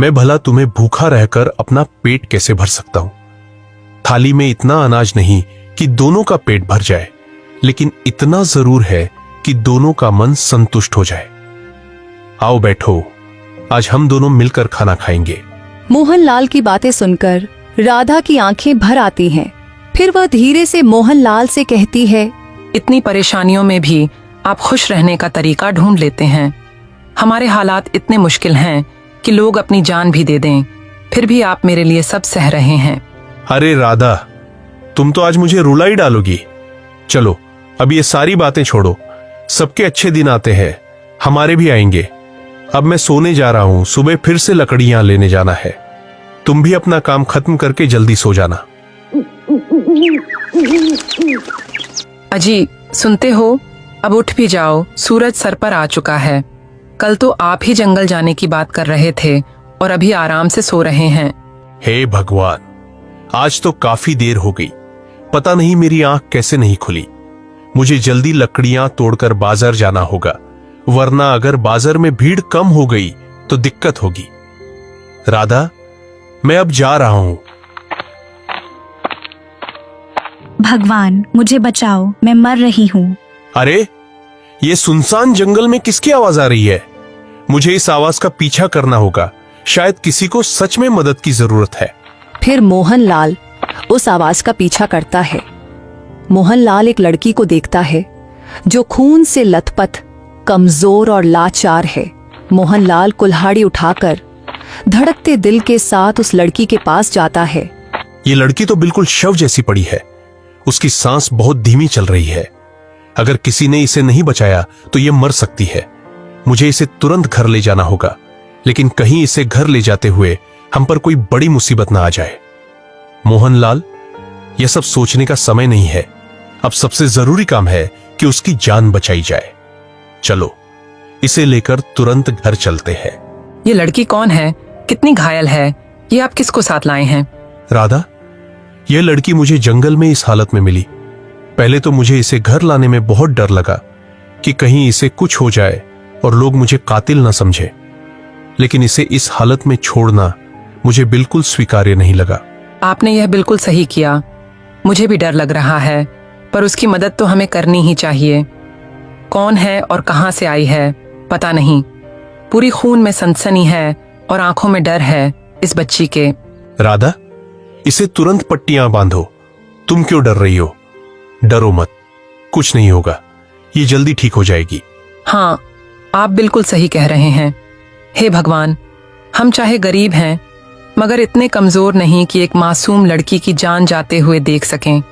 मैं भला तुम्हें भूखा रहकर अपना पेट कैसे भर सकता हूं। थाली में इतना अनाज नहीं कि दोनों का पेट भर जाए, लेकिन इतना जरूर है कि दोनों का मन संतुष्ट हो जाए। आओ बैठो, आज हम दोनों मिलकर खाना खाएंगे। मोहनलाल की बातें सुनकर राधा की आंखें भर आती हैं। फिर वह धीरे से मोहनलाल से कहती है, इतनी परेशानियों में भी आप खुश रहने का तरीका ढूंढ लेते हैं। हमारे हालात इतने मुश्किल हैं कि लोग अपनी जान भी दे दें, फिर भी आप मेरे लिए सब सह रहे हैं। अरे राधा, तुम तो आज मुझे रुला ही डालोगी। चलो अब ये सारी बातें छोड़ो, सबके अच्छे दिन आते हैं, हमारे भी आएंगे। अब मैं सोने जा रहा हूं, सुबह फिर से लकड़ियां लेने जाना है। तुम भी अपना काम खत्म करके जल्दी सो जाना। अजी सुनते हो, अब उठ भी जाओ, सूरज सर पर आ चुका है। कल तो आप ही जंगल जाने की बात कर रहे थे और अभी आराम से सो रहे हैं। हे भगवान, आज तो काफी देर हो गई, पता नहीं मेरी आंख कैसे नहीं खुली। मुझे जल्दी लकड़ियां तोड़कर बाजार जाना होगा, वरना अगर बाजार में भीड़ कम हो गई तो दिक्कत होगी। राधा, मैं अब जा रहा हूं। भगवान मुझे बचाओ, मैं मर रही हूँ। अरे, ये सुनसान जंगल में किसकी आवाज आ रही है? मुझे इस आवाज का पीछा करना होगा, शायद किसी को सच में मदद की जरूरत है। फिर मोहनलाल उस आवाज का पीछा करता है। मोहनलाल एक लड़की को देखता है जो खून से लथपथ, कमजोर और लाचार है। मोहनलाल कुल्हाड़ी उठाकर धड़कते दिल के साथ उस लड़की के पास जाता है। ये लड़की तो बिल्कुल शव जैसी पड़ी है, उसकी सांस बहुत धीमी चल रही है। अगर किसी ने इसे नहीं बचाया तो ये मर सकती है। मुझे इसे तुरंत घर ले जाना होगा, लेकिन कहीं इसे घर ले जाते हुए हम पर कोई बड़ी मुसीबत ना आ जाए। मोहनलाल, यह सब सोचने का समय नहीं है। अब सबसे जरूरी काम है कि उसकी जान बचाई जाए। चलो इसे लेकर तुरंत घर चलते हैं। ये लड़की कौन है? कितनी घायल है? ये आप किसको साथ लाए हैं? राधा, यह लड़की मुझे जंगल में इस हालत में मिली। पहले तो मुझे इसे घर लाने में बहुत डर लगा कि कहीं इसे कुछ हो जाए और लोग मुझे कातिल ना समझे, लेकिन इसे इस हालत में छोड़ना मुझे बिल्कुल स्वीकार्य नहीं लगा। आपने यह बिल्कुल सही किया। मुझे भी डर लग रहा है, पर उसकी मदद तो हमें करनी ही चाहिए। कौन है और कहां से आई है पता नहीं। पूरी खून में सनसनी है और आंखों में डर है इस बच्ची के। राधा, इसे तुरंत पट्टियां बांधो। तुम क्यों डर रही हो? डरो मत, कुछ नहीं होगा, ये जल्दी ठीक हो जाएगी। हाँ, आप बिल्कुल सही कह रहे हैं। हे भगवान, हम चाहे गरीब हैं, मगर इतने कमजोर नहीं कि एक मासूम लड़की की जान जाते हुए देख सकें।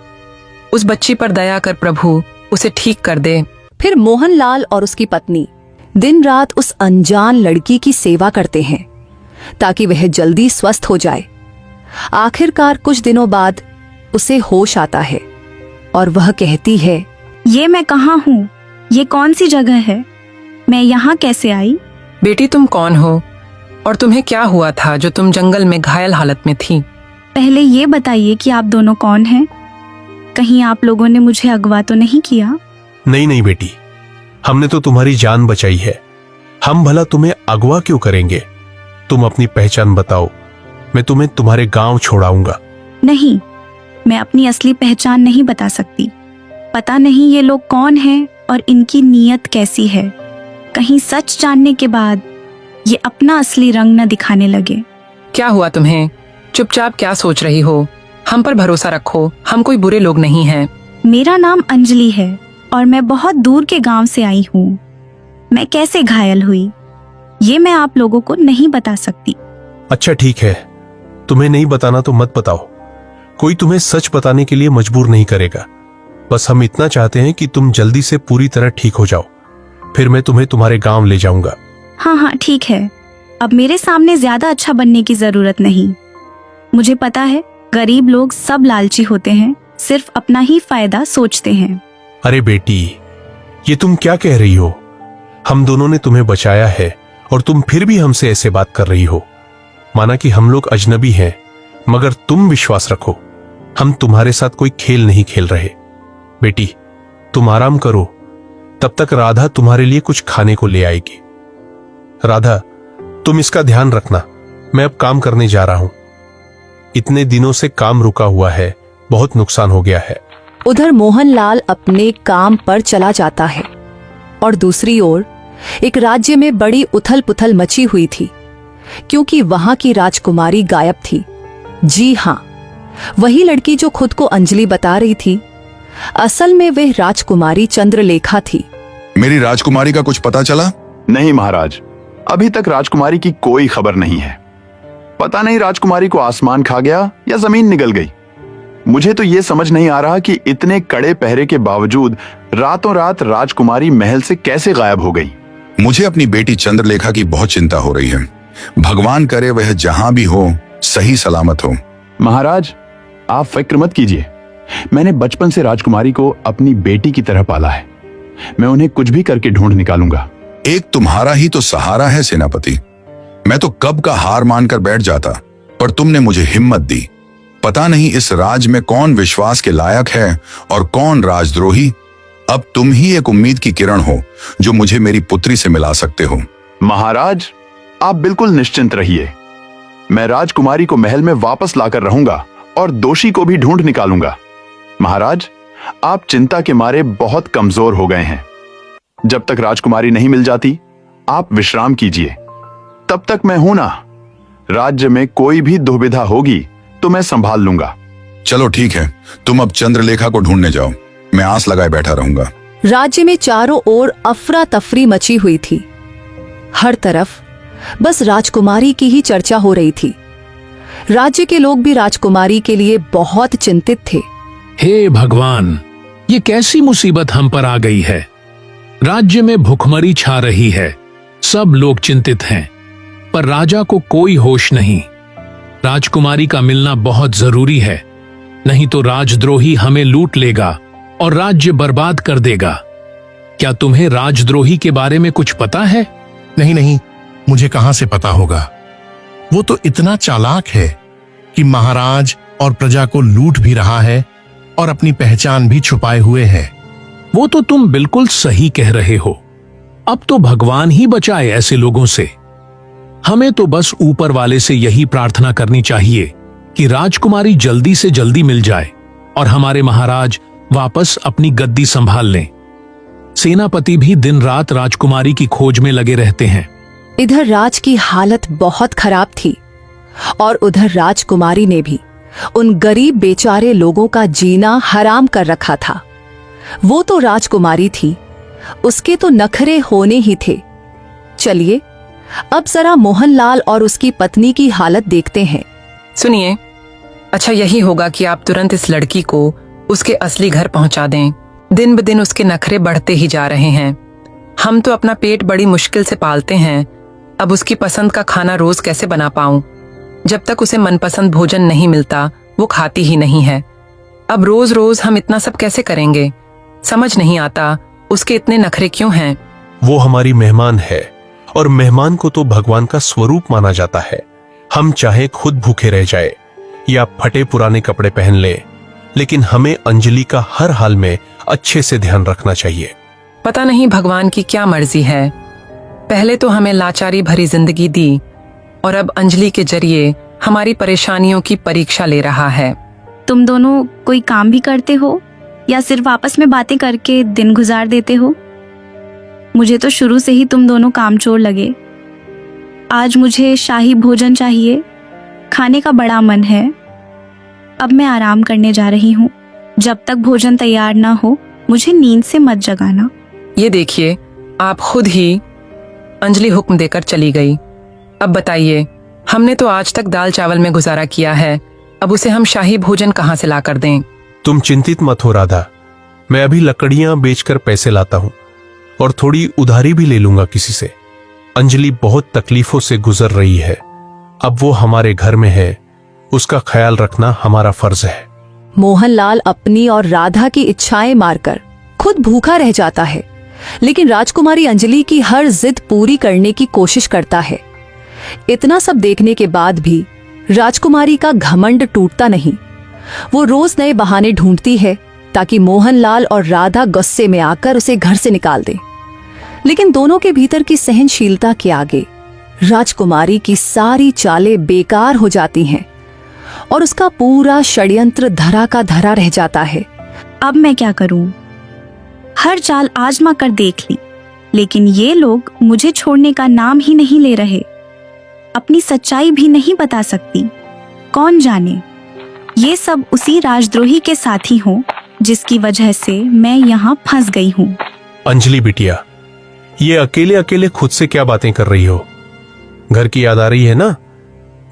उस बच्ची पर दया कर प्रभु, उसे ठीक कर दे। फिर मोहनलाल और उसकी पत्नी दिन रात उस अनजान लड़की की सेवा करते हैं ताकि वह जल्दी स्वस्थ हो जाए। आखिरकार कुछ दिनों बाद उसे होश आता है और वह कहती है, ये मैं कहाँ हूँ? ये कौन सी जगह है? मैं यहाँ कैसे आई? बेटी, तुम कौन हो और तुम्हें क्या हुआ था जो तुम जंगल में घायल हालत में थी? पहले ये बताइए कि आप दोनों कौन हैं? कहीं आप लोगों ने मुझे अगवा तो नहीं किया? नहीं नहीं बेटी, हमने तो तुम्हारी जान बचाई है। हम भला तुम्हें अगवा क्यों करेंगे? तुम अपनी पहचान बताओ, मैं तुम्हें तुम्हारे गांव छोड़ाऊंगा। नहीं, मैं अपनी असली पहचान नहीं बता सकती। पता नहीं ये लोग कौन हैं और इनकी नीयत कैसी है। कहीं सच जानने के बाद ये अपना असली रंग न दिखाने लगे। क्या हुआ तुम्हें? चुपचाप क्या सोच रही हो? हम पर भरोसा रखो, हम कोई बुरे लोग नहीं हैं। मेरा नाम अंजलि है और मैं बहुत दूर के गांव से आई हूँ। मैं कैसे घायल हुई ये मैं आप लोगों को नहीं बता सकती। अच्छा ठीक है, तुम्हें नहीं बताना तो मत बताओ। कोई तुम्हें सच बताने के लिए मजबूर नहीं करेगा। बस हम इतना चाहते हैं कि तुम जल्दी से पूरी तरह ठीक हो जाओ, फिर मैं तुम्हें तुम्हारे गांव ले जाऊंगा। हाँ, ठीक है। अब मेरे सामने ज्यादा अच्छा बनने की जरूरत नहीं। मुझे पता है गरीब लोग सब लालची होते हैं, सिर्फ अपना ही फायदा सोचते हैं। अरे बेटी, ये तुम क्या कह रही हो? हम दोनों ने तुम्हें बचाया है और तुम फिर भी हमसे ऐसे बात कर रही हो। माना कि हम लोग अजनबी हैं, मगर तुम विश्वास रखो, हम तुम्हारे साथ कोई खेल नहीं खेल रहे। बेटी, तुम आराम करो, तब तक राधा तुम्हारे लिए कुछ खाने को ले आएगी। राधा, तुम इसका ध्यान रखना, मैं अब काम करने जा रहा हूं। इतने दिनों से काम रुका हुआ है, बहुत नुकसान हो गया है। उधर मोहनलाल अपने काम पर चला जाता है और दूसरी ओर एक राज्य में बड़ी उथल पुथल मची हुई थी, क्योंकि वहां की राजकुमारी गायब थी। जी हाँ, वही लड़की जो खुद को अंजलि बता रही थी, असल में वह राजकुमारी चंद्रलेखा थी। मेरी राजकुमारी का कुछ पता चला? नहीं महाराज, अभी तक राजकुमारी की कोई खबर नहीं है। पता नहीं राजकुमारी को आसमान खा गया या जमीन निगल गई। मुझे तो ये समझ नहीं आ रहा कि इतने कड़े पहरे के बावजूद रातों रात राजकुमारी महल से कैसे गायब हो गई। मुझे अपनी बेटी चंद्रलेखा की बहुत चिंता हो रही है। भगवान करे वह जहां भी हो सही सलामत हो। महाराज, आप फिक्र मत कीजिए। मैंने बचपन से राजकुमारी को अपनी बेटी की तरह पाला है। मैं उन्हें कुछ भी करके ढूंढ निकालूंगा। एक तुम्हारा ही तो सहारा है सेनापति। मैं तो कब का हार मानकर बैठ जाता, पर तुमने मुझे हिम्मत दी। पता नहीं इस राज में कौन विश्वास के लायक है और कौन राजद्रोही। अब तुम ही एक उम्मीद की किरण हो जो मुझे मेरी पुत्री से मिला सकते हो। महाराज, आप बिल्कुल निश्चिंत रहिए। मैं राजकुमारी को महल में वापस लाकर रहूंगा और दोषी को भी ढूंढ निकालूंगा। महाराज, आप चिंता के मारे बहुत कमजोर हो गए हैं। जब तक राजकुमारी नहीं मिल जाती, आप विश्राम कीजिए। तब तक मैं हूं ना। राज्य में कोई भी दुविधा होगी तो मैं संभाल लूंगा। चलो ठीक है, तुम अब चंद्रलेखा को ढूंढने जाओ। मैं आस लगाए बैठा रहूंगा। राज्य में चारों ओर अफरा तफरी मची हुई थी। हर तरफ बस राजकुमारी की ही चर्चा हो रही थी। राज्य के लोग भी राजकुमारी के लिए बहुत चिंतित थे। हे भगवान, ये कैसी मुसीबत हम पर आ गई है। राज्य में भुखमरी छा रही है, सब लोग चिंतित हैं, पर राजा को कोई होश नहीं। राजकुमारी का मिलना बहुत जरूरी है, नहीं तो राजद्रोही हमें लूट लेगा और राज्य बर्बाद कर देगा। क्या तुम्हें राजद्रोही के बारे में कुछ पता है? नहीं, मुझे कहां से पता होगा। वो तो इतना चालाक है कि महाराज और प्रजा को लूट भी रहा है और अपनी पहचान भी छुपाए हुए है। वो तो तुम बिल्कुल सही कह रहे हो। अब तो भगवान ही बचाए ऐसे लोगों से। हमें तो बस ऊपर वाले से यही प्रार्थना करनी चाहिए कि राजकुमारी जल्दी से जल्दी मिल जाए और हमारे महाराज वापस अपनी गद्दी संभाल लें। सेनापति भी दिन रात राजकुमारी की खोज में लगे रहते हैं। इधर राज की हालत बहुत खराब थी और उधर राजकुमारी ने भी उन गरीब बेचारे लोगों का जीना हराम कर रखा था। वो तो राजकुमारी थी, उसके तो नखरे होने ही थे। चलिए अब जरा मोहनलाल और उसकी पत्नी की हालत देखते हैं। सुनिए, अच्छा यही होगा कि आप तुरंत इस लड़की को उसके असली घर पहुंचा दें। दिन ब दिन उसके नखरे बढ़ते ही जा रहे हैं। हम तो अपना पेट बड़ी मुश्किल से पालते हैं, अब उसकी पसंद का खाना रोज कैसे बना पाऊं? जब तक उसे मनपसंद भोजन नहीं मिलता वो खाती ही नहीं है। अब रोज रोज हम इतना सब कैसे करेंगे? समझ नहीं आता उसके इतने नखरे क्यों हैं। वो हमारी मेहमान है और मेहमान को तो भगवान का स्वरूप माना जाता है। हम चाहे खुद भूखे रह जाए या फटे पुराने कपड़े पहन ले, लेकिन हमें अंजलि का हर हाल में अच्छे से ध्यान रखना चाहिए। पता नहीं भगवान की क्या मर्जी है। पहले तो हमें लाचारी भरी जिंदगी दी और अब अंजलि के जरिए हमारी परेशानियों की परीक्षा ले रहा है। तुम दोनों कोई काम भी करते हो या सिर्फ आपस में बातें करके दिन गुजार देते हो? मुझे तो शुरू से ही तुम दोनों कामचोर लगे। आज मुझे शाही भोजन चाहिए, खाने का बड़ा मन है। अब मैं आराम करने जा रही हूँ। जब तक भोजन तैयार ना हो मुझे नींद से मत जगाना। ये देखिए, आप खुद ही अंजलि हुक्म देकर चली गई। अब बताइए, हमने तो आज तक दाल चावल में गुजारा किया है, अब उसे हम शाही भोजन कहाँ से ला कर दें? तुम चिंतित मत हो राधा, मैं अभी लकड़ियां बेचकर पैसे लाता हूं और थोड़ी उधारी भी ले लूंगा किसी से। अंजलि बहुत तकलीफों से गुजर रही है, अब वो हमारे घर में है, उसका ख्याल रखना हमारा फर्ज है। मोहनलाल अपनी और राधा की इच्छाएं मारकर खुद भूखा रह जाता है, लेकिन राजकुमारी अंजलि की हर जिद पूरी करने की कोशिश करता है। इतना सब देखने के बाद भी राजकुमारी का घमंड टूटता नहीं। वो रोज नए बहाने ढूंढती है ताकि मोहनलाल और राधा गुस्से में आकर उसे घर से निकाल दें। लेकिन दोनों के भीतर की सहनशीलता के आगे राजकुमारी की सारी चालें बेकार हो जाती हैं और उसका पूरा षड्यंत्र धरा का धरा रह जाता है। अब मैं क्या करूं? हर चाल आजमा कर देख ली, लेकिन ये लोग मुझे छोड़ने का नाम ही नहीं ले रहे। अपनी सच्चाई भी नहीं बता सकती। कौन जाने, ये सब उसी राजद्रोही के साथी हों जिसकी वजह से मैं यहाँ फंस गई हूँ। अंजलि बिटिया, ये अकेले अकेले खुद से क्या बातें कर रही हो? घर की याद आ रही है ना?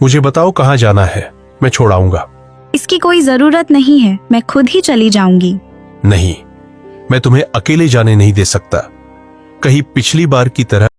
मुझे बताओ कहाँ जाना है, मैं छोड़ आऊंगा। इसकी कोई जरूरत नहीं है, मैं खुद ही चली जाऊंगी। नहीं, मैं तुम्हें अकेले जाने नहीं दे सकता। कहीं पिछली बार की तरह